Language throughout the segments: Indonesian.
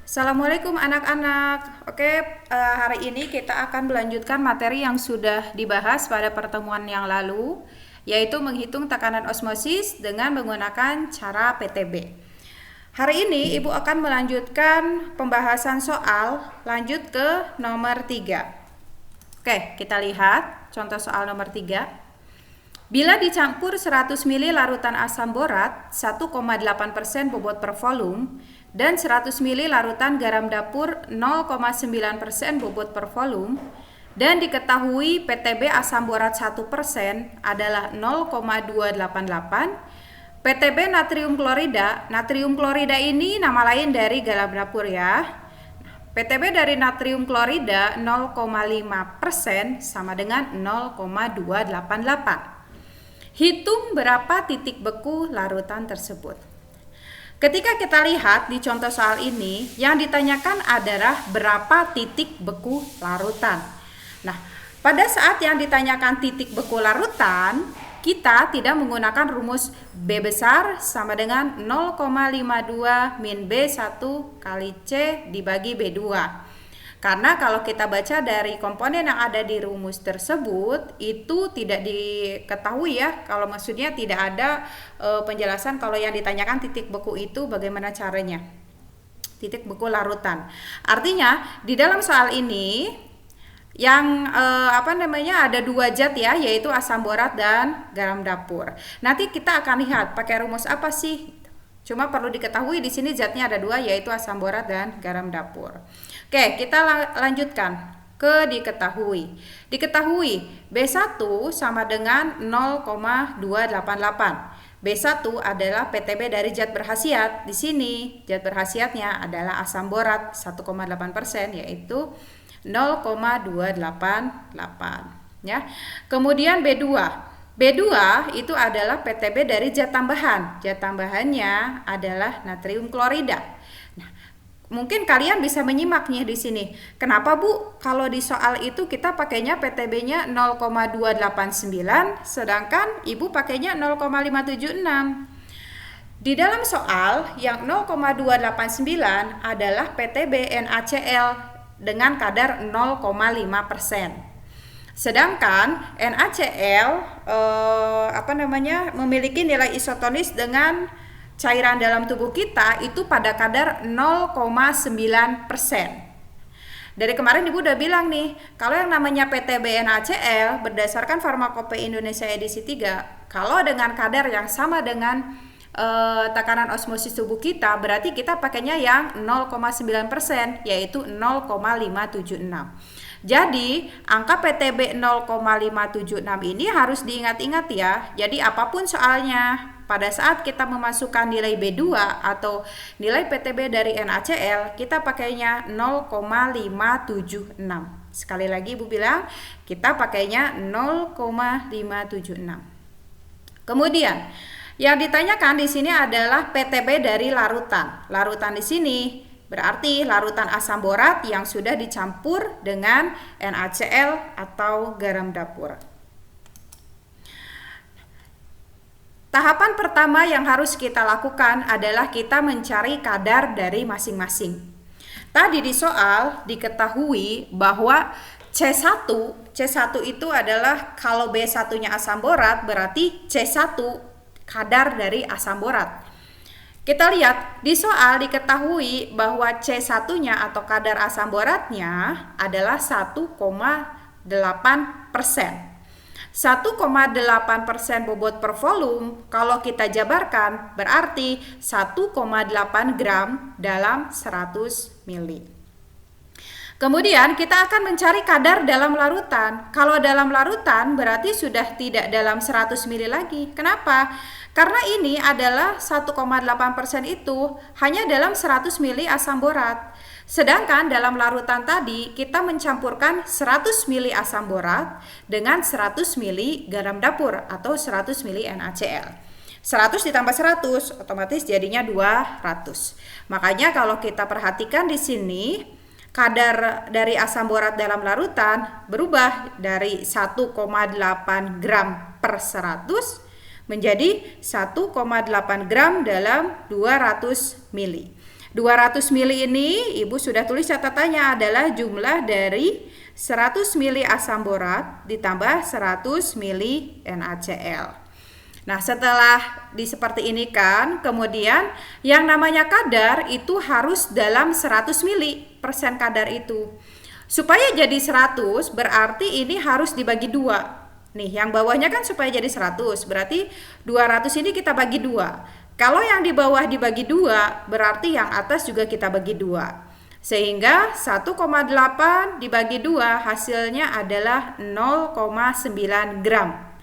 Assalamualaikum anak-anak. Hari ini kita akan melanjutkan materi yang sudah dibahas pada pertemuan yang lalu, yaitu menghitung tekanan osmosis dengan menggunakan cara PTB. Hari ini Ibu akan melanjutkan pembahasan soal lanjut ke nomor 3. Kita lihat contoh soal nomor 3. Bila dicampur 100 ml larutan asam borat 1,8% bobot per volume dan 100 ml larutan garam dapur 0,9% bobot per volume dan diketahui PTB asam borat 1% adalah 0,288, PTB natrium klorida ini nama lain dari garam dapur ya. PTB dari natrium klorida 0,5% sama dengan 0,288. Hitung berapa titik beku larutan tersebut. Ketika kita lihat di contoh soal ini, yang ditanyakan adalah berapa titik beku larutan. Nah, pada saat yang ditanyakan titik beku larutan, kita tidak menggunakan rumus B besar sama dengan 0,52 min B1 kali C dibagi B2. Karena kalau kita baca dari komponen yang ada di rumus tersebut, itu tidak diketahui ya. Kalau maksudnya tidak ada penjelasan kalau yang ditanyakan titik beku itu bagaimana caranya. Titik beku larutan. Artinya di dalam soal ini yang ada dua zat ya, yaitu asam borat dan garam dapur. Nanti kita akan lihat pakai rumus apa sih. Cuma perlu diketahui di sini zatnya ada dua, yaitu asam borat dan garam dapur. Kita lanjutkan ke diketahui. Diketahui B1 sama dengan 0,288. B1 adalah PTB dari zat berkhasiat. Di sini zat berkhasiatnya adalah asam borat 1,8%, yaitu 0,288 ya. Kemudian B2 itu adalah PTB dari zat tambahan. Zat tambahannya adalah natrium klorida. Nah, mungkin kalian bisa menyimak nih di sini. Kenapa Bu? Kalau di soal itu kita pakainya PTB-nya 0,289, sedangkan Ibu pakainya 0,576. Di dalam soal yang 0,289 adalah PTB NaCl dengan kadar 0,5%. Sedangkan NaCl memiliki nilai isotonis dengan cairan dalam tubuh kita itu pada kadar 0,9%. Dari kemarin Ibu udah bilang nih, kalau yang namanya PTB NaCl berdasarkan Farmakope Indonesia edisi 3, kalau dengan kadar yang sama dengan tekanan osmosis tubuh kita, berarti kita pakainya yang 0,9%, yaitu 0,576. Jadi angka PTB 0,576 ini harus diingat-ingat ya. Jadi apapun soalnya, pada saat kita memasukkan nilai B2 atau nilai PTB dari NaCl, kita pakainya 0,576. Sekali lagi Ibu bilang, kita pakainya 0,576. Kemudian yang ditanyakan di sini adalah PTB dari larutan. Larutan di sini berarti larutan asam borat yang sudah dicampur dengan NaCl atau garam dapur. Tahapan pertama yang harus kita lakukan adalah kita mencari kadar dari masing-masing. Tadi di soal diketahui bahwa C1 itu adalah kalau B1-nya asam borat, berarti C1 kadar dari asam borat. Kita lihat di soal diketahui bahwa C1-nya atau kadar asam boratnya adalah 1,8%. 1,8% bobot per volume kalau kita jabarkan berarti 1,8 gram dalam 100 ml. Kemudian kita akan mencari kadar dalam larutan. Kalau dalam larutan berarti sudah tidak dalam 100 ml lagi. Kenapa? Karena ini adalah 1,8% itu hanya dalam 100 ml asam borat. Sedangkan dalam larutan tadi kita mencampurkan 100 ml asam borat dengan 100 ml garam dapur atau 100 ml NaCl. 100 ditambah 100 otomatis jadinya 200. Makanya kalau kita perhatikan di sini kadar dari asam borat dalam larutan berubah dari 1,8 gram per 100 menjadi 1,8 gram dalam 200 ml. 200 mili ini Ibu sudah tulis catatannya adalah jumlah dari 100 mili asam borat ditambah 100 mili NaCl. Nah, setelah seperti ini kan, kemudian yang namanya kadar itu harus dalam 100 mili persen kadar itu. Supaya jadi 100 berarti ini harus dibagi 2. Nih, yang bawahnya kan supaya jadi 100, berarti 200 ini kita bagi 2. Kalau yang di bawah dibagi 2, berarti yang atas juga kita bagi 2. Sehingga 1,8 dibagi 2 hasilnya adalah 0,9 gram.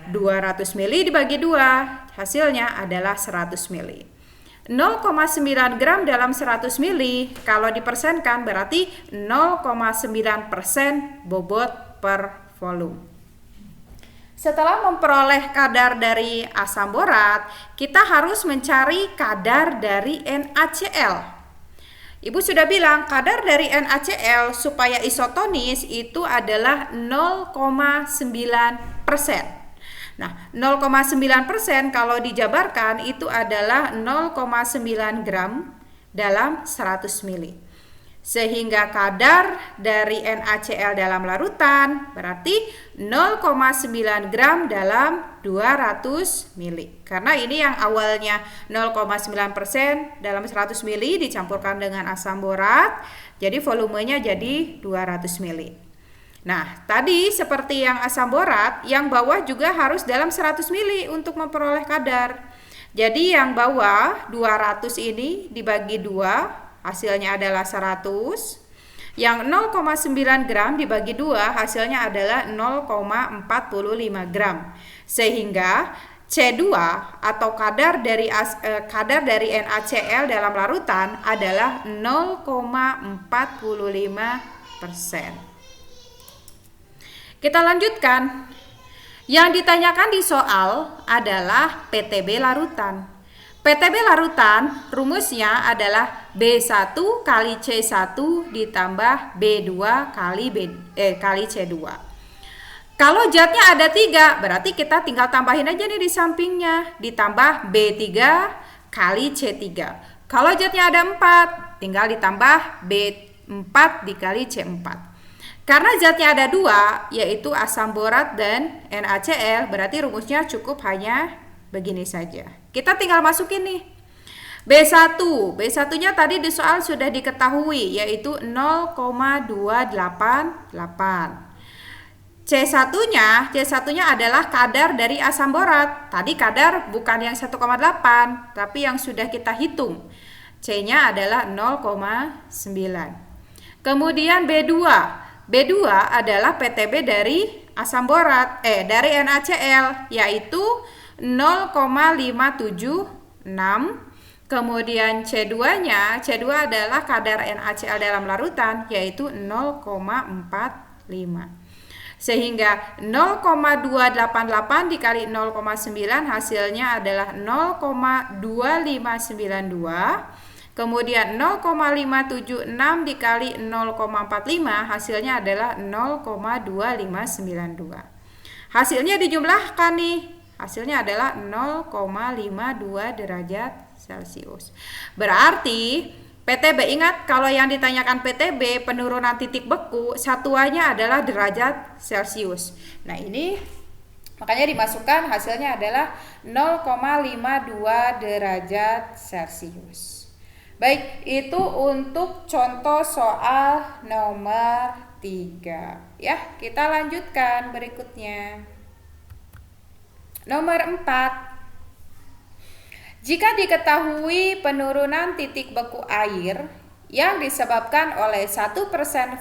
200 mili dibagi 2 hasilnya adalah 100 mili. 0,9 gram dalam 100 mili kalau dipersenkan berarti 0,9% bobot per volume. Setelah memperoleh kadar dari asam borat, kita harus mencari kadar dari NaCl. Ibu sudah bilang kadar dari NaCl supaya isotonis itu adalah 0,9%. Nah, 0,9% kalau dijabarkan itu adalah 0,9 gram dalam 100 mili. Sehingga kadar dari NaCl dalam larutan berarti 0,9 gram dalam 200 mili. Karena ini yang awalnya 0,9% dalam 100 mili dicampurkan dengan asam borat, jadi volumenya jadi 200 mili. Nah, tadi seperti yang asam borat, yang bawah juga harus dalam 100 mili untuk memperoleh kadar. Jadi yang bawah 200 ini dibagi 2, hasilnya adalah 100. Yang 0,9 gram dibagi 2, hasilnya adalah 0,45 gram. Sehingga C2 atau kadar dari NaCl dalam larutan adalah 0,45%. Kita lanjutkan. Yang ditanyakan di soal adalah PTB larutan. PTB larutan rumusnya adalah B1 kali C1 ditambah B2 kali C2. Kalau zatnya ada 3, berarti kita tinggal tambahin aja nih di sampingnya, ditambah B3 kali C3. Kalau zatnya ada 4, tinggal ditambah B4 dikali C4. Karena zatnya ada 2, yaitu asam borat dan NaCl, berarti rumusnya cukup hanya begini saja. Kita tinggal masukin nih. B1 nya tadi di soal sudah diketahui, yaitu 0,288. C1-nya adalah kadar dari asam borat. Tadi kadar bukan yang 1,8, tapi yang sudah kita hitung. C-nya adalah 0,9. Kemudian B2 adalah PTB dari asam borat, dari NaCl, yaitu 0,576. Kemudian C2 adalah kadar NaCl dalam larutan, yaitu 0,45. Sehingga 0,288 dikali 0,9 hasilnya adalah 0,2592. Kemudian 0,576 dikali 0,45 hasilnya adalah 0,2592. Hasilnya dijumlahkan nih. Hasilnya adalah 0,52 derajat Celcius. Berarti PTB, ingat kalau yang ditanyakan PTB penurunan titik beku satuannya adalah derajat Celcius. Nah, ini makanya dimasukkan hasilnya adalah 0,52 derajat Celcius. Baik, itu untuk contoh soal nomor 3. Ya, kita lanjutkan berikutnya. Nomor 4. Jika diketahui penurunan titik beku air yang disebabkan oleh 1%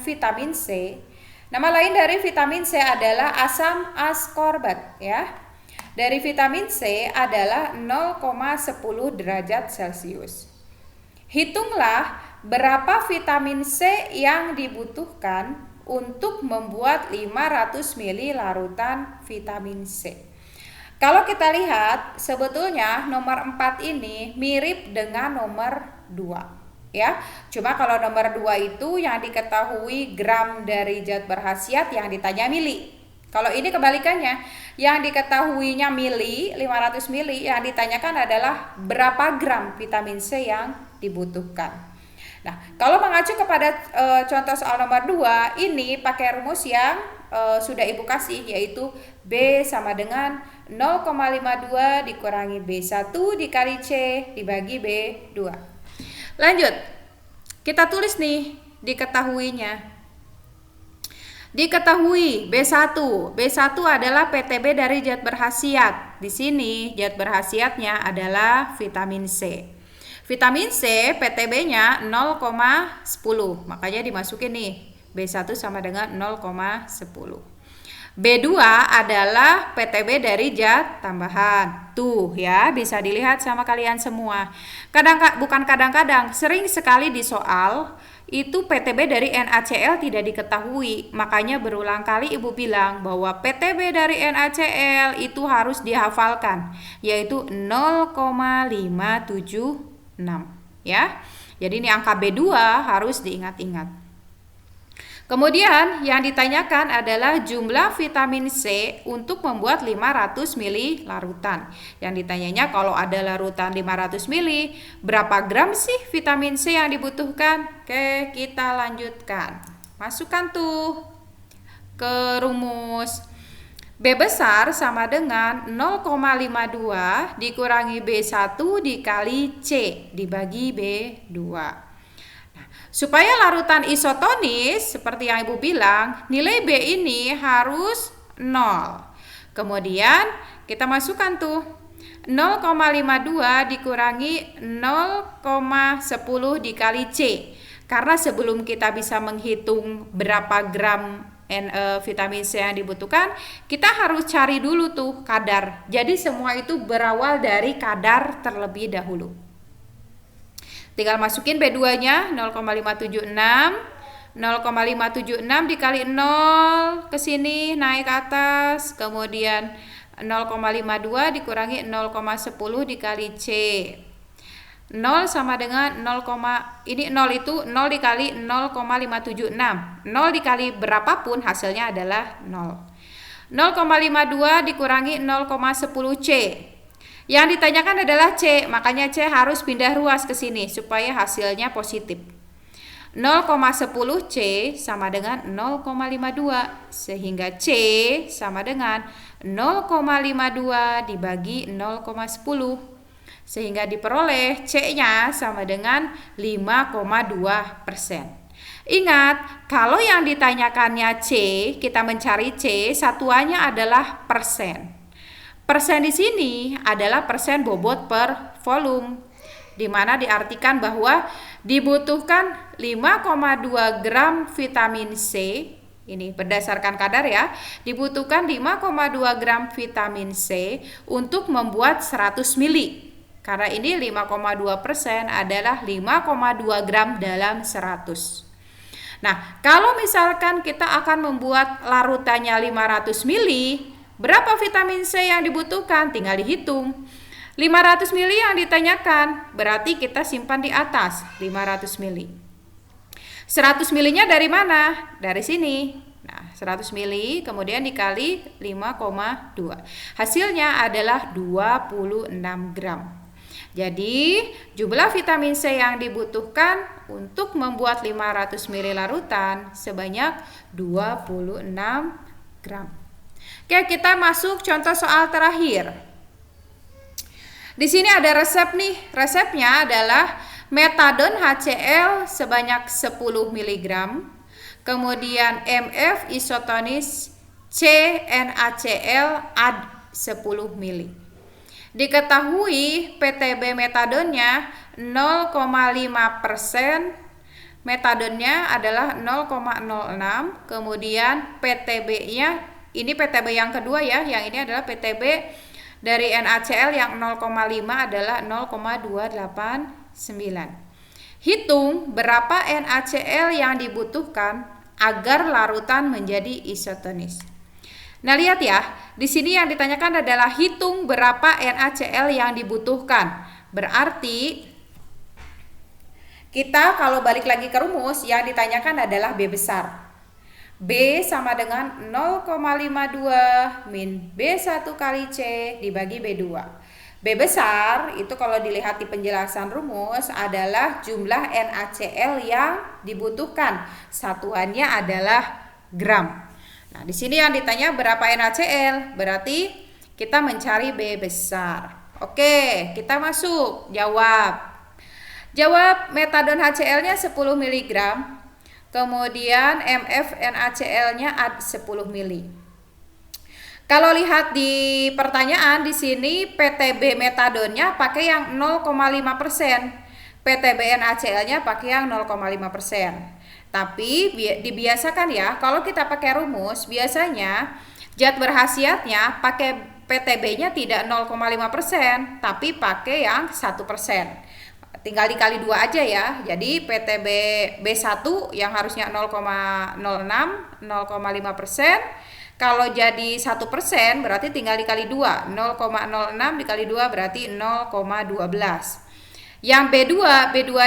vitamin C, nama lain dari vitamin C adalah asam ascorbat, ya. Dari vitamin C adalah 0,10 derajat Celcius. Hitunglah berapa vitamin C yang dibutuhkan untuk membuat 500 ml larutan vitamin C. Kalau kita lihat, sebetulnya nomor 4 ini mirip dengan nomor 2. Ya, cuma kalau nomor 2 itu yang diketahui gram dari zat berkhasiat, yang ditanya mili. Kalau ini kebalikannya, yang diketahuinya mili, 500 mili, yang ditanyakan adalah berapa gram vitamin C yang dibutuhkan. Nah, kalau mengacu kepada contoh soal nomor 2, ini pakai rumus yang sudah Ibu kasih, yaitu B sama dengan 0,52 dikurangi B1 dikali C dibagi B2. Lanjut, kita tulis nih diketahuinya. Diketahui B1 adalah PTB dari zat berkhasiat. Di sini zat berkhasiatnya adalah vitamin C. Vitamin C PTB-nya 0,10. Makanya dimasukin nih. B1 sama dengan 0,10. B2 adalah PTB dari zat tambahan. Tuh ya, bisa dilihat sama kalian semua. Bukan kadang-kadang, sering sekali di soal itu PTB dari NaCl tidak diketahui. Makanya berulang kali Ibu bilang bahwa PTB dari NaCl itu harus dihafalkan, yaitu 0,576 ya. Jadi ini angka B2 harus diingat-ingat. Kemudian yang ditanyakan adalah jumlah vitamin C untuk membuat 500 ml larutan. Yang ditanyanya kalau ada larutan 500 ml, berapa gram sih vitamin C yang dibutuhkan? Oke, kita lanjutkan. Masukkan tuh ke rumus. B besar sama dengan 0,52 dikurangi B1 dikali C dibagi B2. Supaya larutan isotonis seperti yang Ibu bilang, nilai B ini harus 0. Kemudian kita masukkan tuh 0,52 dikurangi 0,10 dikali C. Karena sebelum kita bisa menghitung berapa gram vitamin C yang dibutuhkan, kita harus cari dulu tuh kadar. Jadi semua itu berawal dari kadar terlebih dahulu. Tinggal masukin B2-nya 0,576. 0,576 dikali 0 ke sini naik ke atas, kemudian 0,52 dikurangi 0,10 dikali C. 0 sama dengan 0, ini 0 itu 0 dikali 0,576. 0 dikali berapapun hasilnya adalah 0. 0,52 dikurangi 0,10 C. Yang ditanyakan adalah C, makanya C harus pindah ruas ke sini supaya hasilnya positif. 0,10 C sama dengan 0,52, sehingga C sama dengan 0,52 dibagi 0,10. Sehingga diperoleh C-nya sama dengan 5,2%. Ingat, kalau yang ditanyakannya C, kita mencari C, satuannya adalah persen. Persen di sini adalah persen bobot per volume, di mana diartikan bahwa dibutuhkan 5,2 gram vitamin C. Ini berdasarkan kadar ya. Dibutuhkan 5,2 gram vitamin C untuk membuat 100 ml. Karena ini 5,2% adalah 5,2 gram dalam 100. Nah, kalau misalkan kita akan membuat larutannya 500 ml, berapa vitamin C yang dibutuhkan? Tinggal dihitung. 500 ml yang ditanyakan, berarti kita simpan di atas 500 ml. 100 ml-nya dari mana? Dari sini. Nah, 100 ml kemudian dikali 5,2. Hasilnya adalah 26 gram. Jadi, jumlah vitamin C yang dibutuhkan untuk membuat 500 ml larutan sebanyak 26 gram. Oke, kita masuk contoh soal terakhir. Di sini ada resep nih. Resepnya adalah metadon HCl sebanyak 10 mg, kemudian MF isotonis CNaCl ad 10 ml. Diketahui PTB metadonnya 0,5%, metadonnya adalah 0,06, kemudian PTB-nya, ini PTB yang kedua ya, yang ini adalah PTB dari NaCl yang 0,5 adalah 0,289. Hitung berapa NaCl yang dibutuhkan agar larutan menjadi isotonis. Nah, lihat ya, di sini yang ditanyakan adalah hitung berapa NaCl yang dibutuhkan. Berarti kita kalau balik lagi ke rumus, yang ditanyakan adalah B besar. B sama dengan 0,52 min B1 kali C dibagi B2. B besar itu kalau dilihat di penjelasan rumus adalah jumlah NaCl yang dibutuhkan. Satuannya adalah gram. Nah, di sini yang ditanya berapa NaCl, berarti kita mencari B besar. Oke, kita masuk jawab. Jawab metadon HCl-nya 10 mg. Kemudian MF NaCl-nya 10 ml. Kalau lihat di pertanyaan di sini PTB metadonnya pakai yang 0,5%, PTB NaCl-nya pakai yang 0,5%. Tapi dibiasakan ya, kalau kita pakai rumus biasanya zat berkhasiatnya pakai PTB-nya tidak 0,5%, tapi pakai yang 1%. Tinggal dikali 2 aja ya. Jadi PTB B1 yang harusnya 0,06, 0,5%. Kalau jadi 1% berarti tinggal dikali 2. 0,06 dikali 2 berarti 0,12. Yang B2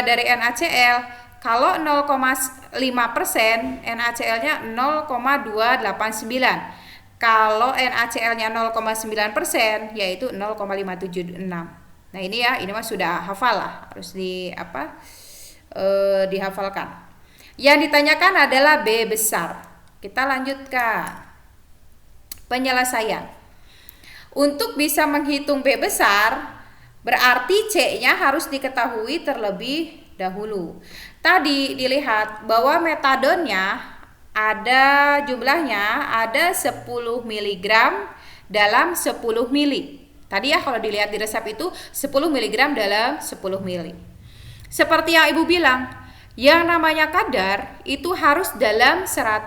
dari NaCl, kalau 0,5% NaCl-nya 0,289. Kalau NaCl-nya 0,9% yaitu 0,576. Nah, ini ya, ini mah sudah hafal lah, harus dihafalkan. Yang ditanyakan adalah B besar. Kita lanjutkan penyelesaian. Untuk bisa menghitung B besar, berarti C-nya harus diketahui terlebih dahulu. Tadi dilihat bahwa metadonnya ada jumlahnya ada 10 mg dalam 10 mili. Tadi ya kalau dilihat di resep itu 10 mg dalam 10 mili. Seperti yang Ibu bilang, yang namanya kadar itu harus dalam 100%.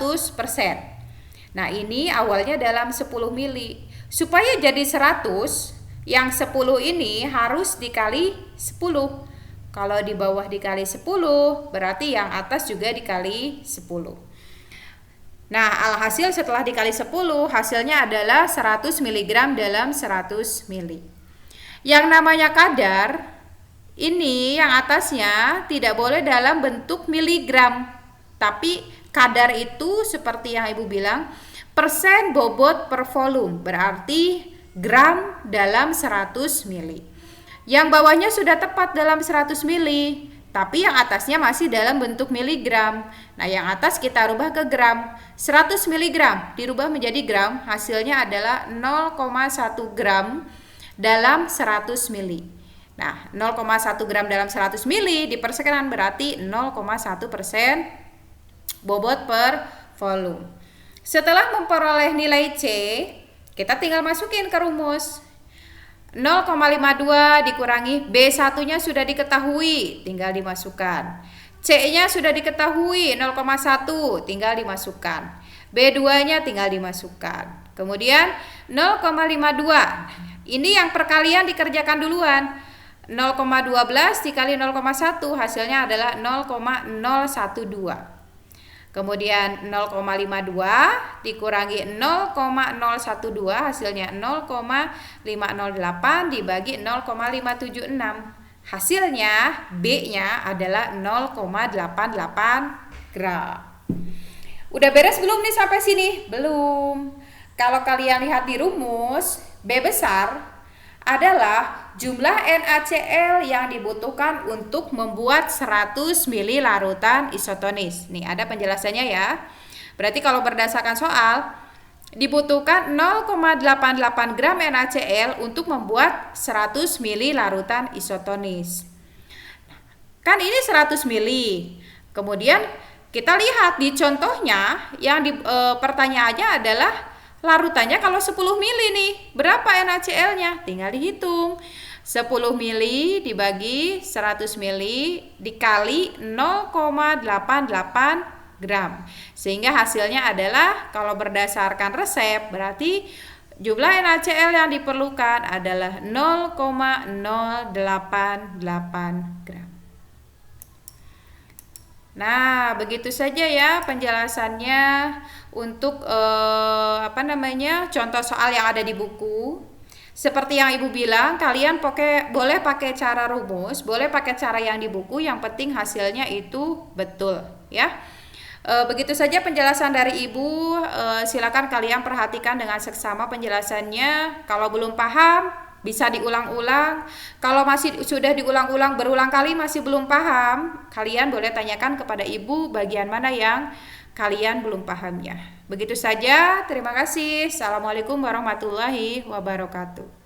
Nah, ini awalnya dalam 10 mili. Supaya jadi 100, yang 10 ini harus dikali 10. Kalau di bawah dikali 10, berarti yang atas juga dikali 10. Nah, alhasil setelah dikali 10, hasilnya adalah 100 mg dalam 100 mili. Yang namanya kadar, ini yang atasnya tidak boleh dalam bentuk miligram. Tapi kadar itu seperti yang Ibu bilang, persen bobot per volume, berarti gram dalam 100 mili. Yang bawahnya sudah tepat dalam 100 mili, tapi yang atasnya masih dalam bentuk miligram. Nah, yang atas kita rubah ke gram. 100 mg dirubah menjadi gram, hasilnya adalah 0,1 gram dalam 100 mili. Nah, 0,1 gram dalam 100 mili dipersekian berarti 0,1% bobot per volume. Setelah memperoleh nilai C, kita tinggal masukin ke rumus. 0,52 dikurangi B1-nya sudah diketahui, tinggal dimasukkan. C-nya sudah diketahui 0,1, tinggal dimasukkan. B2-nya tinggal dimasukkan. Kemudian 0,52. Ini yang perkalian dikerjakan duluan. 0,12 dikali 0,1 hasilnya adalah 0,012. Kemudian 0,52 dikurangi 0,012 hasilnya 0,508 dibagi 0,576. Hasilnya B-nya adalah 0,88 gram. Udah beres belum nih sampai sini? Belum. Kalau kalian lihat di rumus, B besar adalah jumlah NaCl yang dibutuhkan untuk membuat 100 ml larutan isotonis. Nih ada penjelasannya ya. Berarti kalau berdasarkan soal, dibutuhkan 0,88 gram NaCl untuk membuat 100 ml larutan isotonis. Kan ini 100 ml. Kemudian kita lihat di contohnya yang di pertanyaannya adalah larutannya kalau 10 mili nih, berapa NaCl-nya? Tinggal dihitung. 10 mili dibagi 100 mili dikali 0,88 gram. Sehingga hasilnya adalah kalau berdasarkan resep berarti jumlah NaCl yang diperlukan adalah 0,088 gram. Nah, begitu saja ya penjelasannya untuk contoh soal yang ada di buku. Seperti yang Ibu bilang, kalian boleh pakai cara rumus, boleh pakai cara yang di buku, yang penting hasilnya itu betul, ya. Begitu saja penjelasan dari Ibu. Silakan kalian perhatikan dengan seksama penjelasannya. Kalau belum paham, bisa diulang-ulang. Kalau masih sudah diulang-ulang berulang kali masih belum paham, kalian boleh tanyakan kepada ibu bagian mana yang kalian belum pahamnya. Begitu saja, terima kasih. Assalamualaikum warahmatullahi wabarakatuh.